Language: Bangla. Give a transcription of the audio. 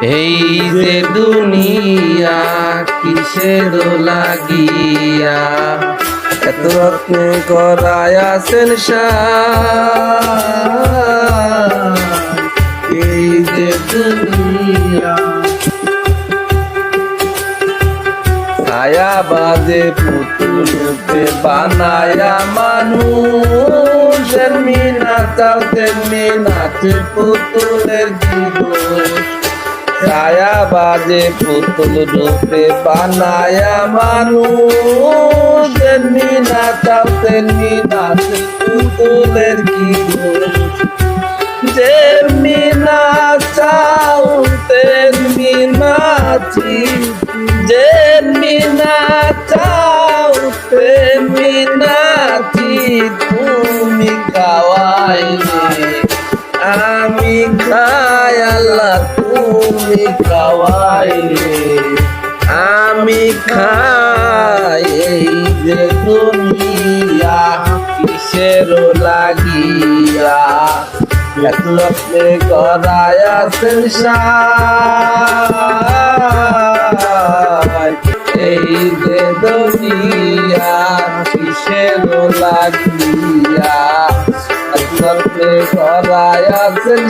এই যে দুনিয়া কিসের লাগিয়া এত রত্নে করায় আছেন এই যে দুনিয়া ছায়া বাজে পুতুলকে বানায়া মানুষ এমনি নাচাও তেমনি নাচে পুতুলের জীবন ছায়া বাজে পুতুল রূপে বানায়া মানুষ এমনি নাচাও তেমনি নাচে পুতুলের জীবন যেমনি নাচাও তেমনি নাচি যেমনি নাচাও তেমনি নাচি তুমি খাওয়াইলে আমি খাই আল্লাহ তুমি খাওয়াইলে আমি খাই এই যে দুনিয়া কিসের লাগিয়া এত রত্নে করায় আছেন এই যে দুনিয়া কিসের লাগিয়া এত রত্নে করায় আছেন